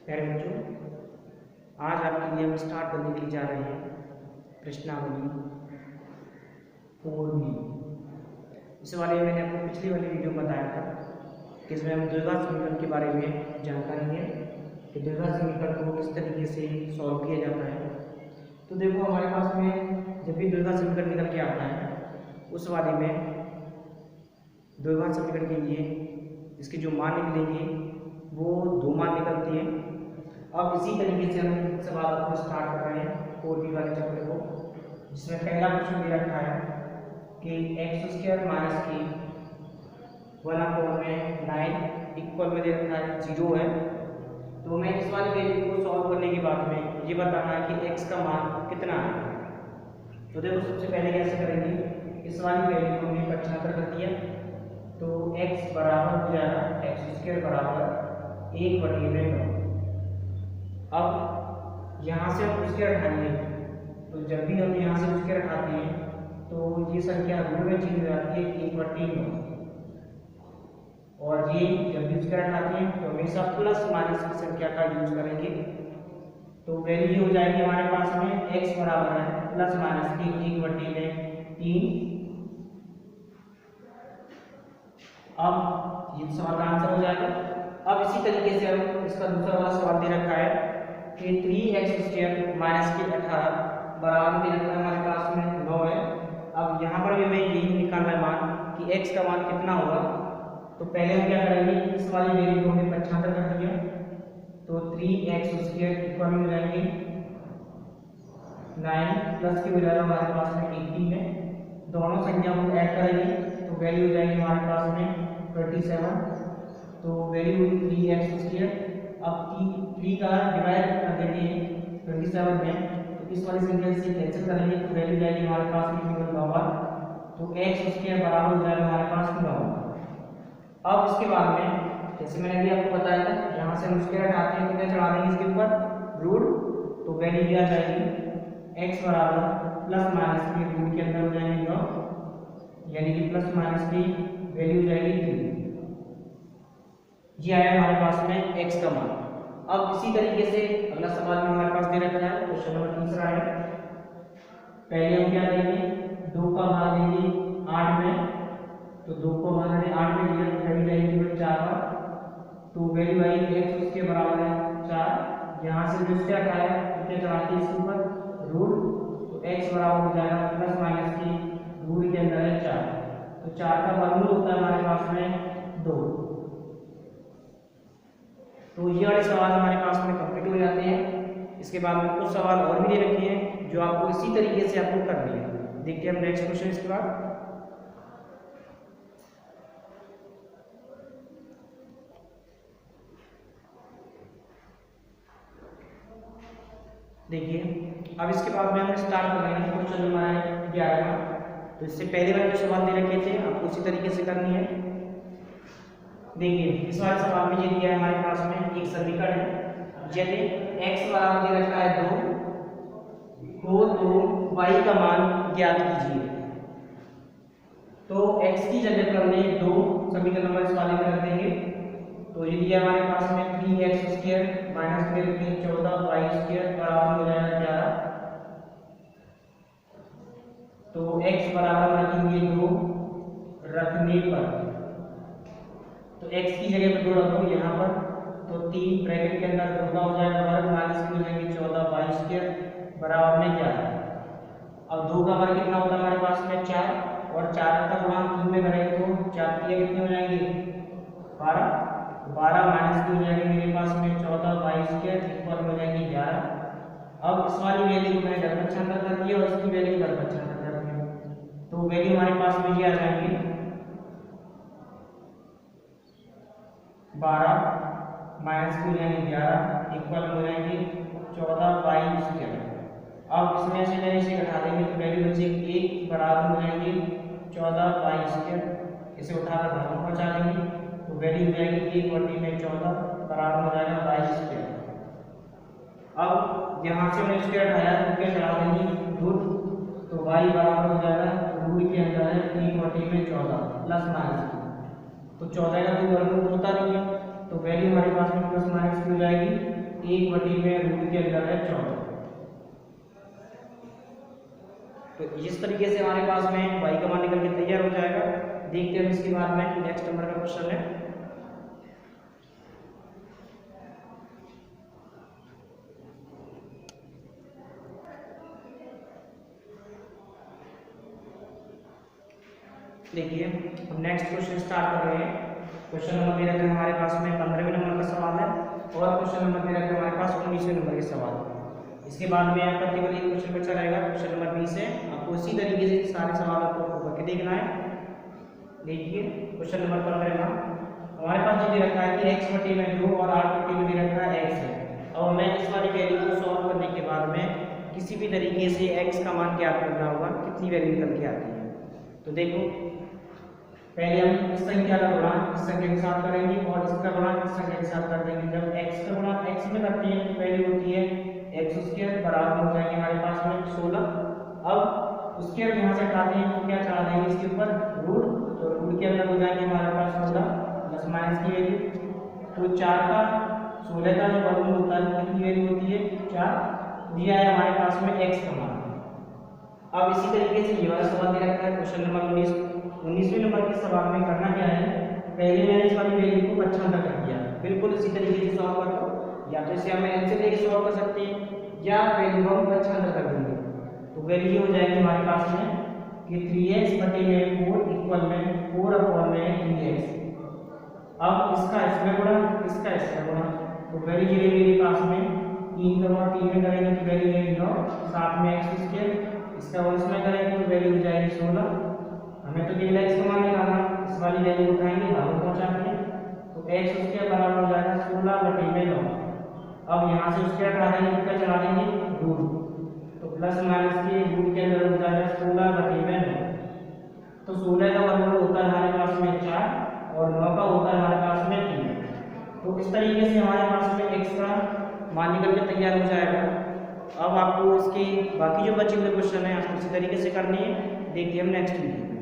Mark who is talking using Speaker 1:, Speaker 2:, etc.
Speaker 1: प्यारे बच्चों, आज आपके लिए हम स्टार्ट करने के लिए जा रहे हैं प्रश्नावली 4B। इस बारे में मैंने आपको पिछली वाली वीडियो में बताया था कि इसमें हम द्विघात समीकरण के बारे में जानकारी है कि द्विघात समीकरण को किस तरीके से सॉल्व किया जाता है। तो देखो, हमारे पास में जब भी द्विघात समीकरण निकल के आता है उस वाले में द्विघात समीकरण के लिए इसके जो मान निकलेंगे वो दो मान निकलते हैं। अब इसी तरीके से हम सवाल आपको स्टार्ट कर रहे हैं 4B वाले चैप्टर को, जिसमें पहला क्वेश्चन दे रखा है कि x² माइनस की 1/9 इक्वल में दे रखा है 0 है। तो मैं इस वाली वैल्यू को सॉल्व करने के बाद में ये बताना है कि x का मान कितना है। तो देखो, सबसे पहले कैसे करेंगे, इस वाली वैल्यू को हमने पक्षांतर कर दिया तो x बराबर हो जाएगा x² बराबर 1/9। अब यहाँ से हम उसके हटाएंगे, तो जब भी हम यहाँ से उसके हटाते हैं तो ये संख्या ऋण में चेंज हो जाती है 1/9, और ये जब भी उसके हटाते हैं तो हमेशा प्लस माइनस की संख्या का यूज करेंगे। तो वैल्यू हो जाएगी हमारे पास में x बराबर है प्लस माइनस की 1/3। अब ये सवाल का आंसर हो जाएगा। अब इसी तरीके से हम इसका दूसरा वाला सवाल दे रखा है कि 3x² माइनस की 18 बराबर दे रखा है हमारे पास में 9 है। अब यहाँ पर भी हमें यही निकालना है मान कि x का मान कितना होगा। तो पहले हम क्या करेंगे, इस वाली वैल्यू को हमने पक्षांतर कर दिया तो 3x² इक्वल हो जाएंगे 9 प्लस की बजाय हमारे पास में 18 है। दोनों संख्या को ऐड करेंगे तो वैल्यू हो जाएगी हमारे पास में 27। तो वैल्यू 3x²। अब 3 का डिवाइड कर देंगे 27 में, तो इस वाली संख्या से कैंसिल करेंगे तो वैल्यू जाएगी हमारे पास में केवल 9। तो x² बराबर हो जाएगा हमारे पास 9। अब इसके बाद में जैसे मैंने अभी आपको बताया था, यहाँ से हम उसके हटाते हैं तो क्या चढ़ा देंगे इसके ऊपर रूट, तो वैल्यू क्या आ जाएगी x बराबर प्लस माइनस की रूट के अंदर हो जाएंगे 9, यानी कि प्लस माइनस की वैल्यू हो जाएगी 3। ये आया हमारे पास में x का मान। अब इसी तरीके से अगला सवाल में हमारे पास दे रखा है, क्वेश्चन नंबर तीसरा है। पहले हम क्या देंगे, 2 का भाग देंगे 8 में, तो 2 को भाग देंगे 8 में दिया तो वैल्यू जाएगी 4। तो वैल्यू आएगी x उसके बराबर है 4। यहाँ से जो उसके हटाया तो क्या चढ़ाते हैं इसके ऊपर रूट, तो x बराबर हो जाएगा प्लस माइनस की रूट के अंदर है 4। तो 4 का वर्गमूल होता है हमारे पास में 2। तो ये वाले सवाल हमारे पास में कंप्लीट हो जाते हैं। इसके बाद में कुछ सवाल और भी दे रखे हैं जो आपको इसी तरीके से आपको करनी है। देखते हैं हम नेक्स्ट क्वेश्चन इसके बाद। देखिए, अब इसके बाद में हम स्टार्ट कर रहे हैं क्वेश्चन नंबर 11। तो इससे पहले वाले जो सवाल दे रखे थे आपको उसी तरीके से करनी है। देखिए, इस वाले सवाल में ये दिया है हमारे पास में एक समीकरण है, यदि x बराबर दे रखा है 2 हो तो y का मान ज्ञात कीजिए। तो x की जगह पर हमने 2 समीकरण नंबर इस वाले में रख देंगे। तो ये दिया हमारे पास में 3x² माइनस फिर 14y² बराबर हो जाएगा 11। तो x बराबर रखेंगे 2 रखने पर, तो x की जगह पर 2 रखो यहाँ पर, तो 3 ब्रैकेट के अंदर 2 का हो जाएगा वर्ग माइनस हो जाएंगे 14y² बराबर में 11। अब 2 का वर्ग कितना होता है हमारे पास में 4, और 4 का गुणांक 3 में करेंगे तो 4 कितने हो जाएंगे 12। 12 माइनस की हो जाएगी मेरे पास में 14y² इक्वल हो जाएगी 11। अब इस वाली वैल्यू को मैंने घर पक्षांतर कर दिया और इसकी वैल्यू घर पक्षांतर कर दिया, तो वैल्यू हमारे पास में ये आ जाएंगे 12 माइनस की हो जाएंगे 11 इक्वल हो जाएंगे 14y²। अब इसमें से मैंने इसे घटा देंगे तो वैल्यू बचेगी 1 बराबर हो जाएंगे 14y²। इसे उठाकर घर में पहुंचा देंगे तो वैल्यू हो जाएगी 1/14 बराबर हो जाएगा y²। अब यहाँ से मैंने इसके हटाया तो क्या चढ़ा देंगे रूट, तो y बराबर हो जाएगा रूट के अंदर है 1/14 प्लस माइनस। तो 14 का कोई वर्गमूल होता नहीं है, तो वैल्यू हमारे पास में प्लस माइनस की हो जाएगी 1/रूट के अंदर है 14। तो इस तरीके से हमारे पास में y का मान निकल के तैयार हो जाएगा। देखते हैं इसके बाद में नेक्स्ट नंबर का क्वेश्चन है। देखिए हम नेक्स्ट क्वेश्चन स्टार्ट कर रहे हैं। क्वेश्चन नंबर दे रखा है हमारे पास में 15वें नंबर का सवाल है और क्वेश्चन नंबर दे रखा है हमारे पास 19वें नंबर के सवाल। इसके बाद में आपका केवल एक क्वेश्चन बचा रहेगा, क्वेश्चन नंबर 20 है। आपको इसी तरीके से सारे सवाल आपको करके देखना है। देखिए क्वेश्चन नंबर 15 हमारे पास जो दे रखा है कि x/2 और r/2 दे रखा है x है। अब मैं इस वाली वैल्यू को सॉल्व करने के बाद में किसी भी तरीके से x का मान ज्ञात करना होगा, कितनी वैल्यू निकल के आती है। तो देखो पहले हम इस संख्या का गुणा इस संख्या के साथ करेंगे और इसका गुणा इस संख्या के साथ कर देंगे। जब x का गुणा x में करते हैं तो वैल्यू होती है x² बराबर हो जाएंगे हमारे पास में 16। अब उसके अब यहाँ से हटाते हैं तो क्या चढ़ा देंगे इसके ऊपर रूट, तो रूट के अंदर हो जाएंगे हमारे पास 16 प्लस माइनस की वैल्यू। तो 4 का 16 का जो वर्गमूल होता है कितनी वैल्यू होती है 4, दिया है हमारे पास में x का मान। अब इसी तरीके से ये वाला सवाल दे रखा है क्वेश्चन नंबर 19वें नंबर के सवाल में करना क्या है, पहले मैंने इस वाली वैल्यू को पक्षांतर कर दिया, बिल्कुल इसी तरीके से सॉल्व करो। या तो इसे हम एलसीएम लेके सॉल्व कर सकते हैं या वैल्यू हम पक्षांतर कर देंगे। तो वैल्यू हो जाएगी हमारे पास में कि 3x/4 इक्वल में 4/3x। अब इसका इसमें गुणा इसका इसमें गुणा, तो वैल्यू ये मेरे पास में 3 का 3 में करेंगे तो वैल्यू रहेगी 9, साथ में x², इसका और इसमें करेंगे तो वैल्यू हो जाएगी 16। हमें तो केवल x का मान निकालना, इस वाली वैल्यू उठाएंगे भाग पहुंचाएंगे तो x² बराबर हो जाएगा 16/9। अब यहाँ से उसके हटा देंगे क्या चला देंगे रूट, तो प्लस माइनस के रूट के अंदर हो जाएगा 16/9। तो 16 का वर्गमूल होता है हमारे पास में 4 और 9 का होता है हमारे पास में 3। तो इस तरीके से हमारे पास में x का मान निकल के तैयार हो जाएगा। अब आपको इसके बाकी जो बचे हुए क्वेश्चन है आपको इसी तरीके से करनी है। देखिए हम नेक्स्ट वीडियो।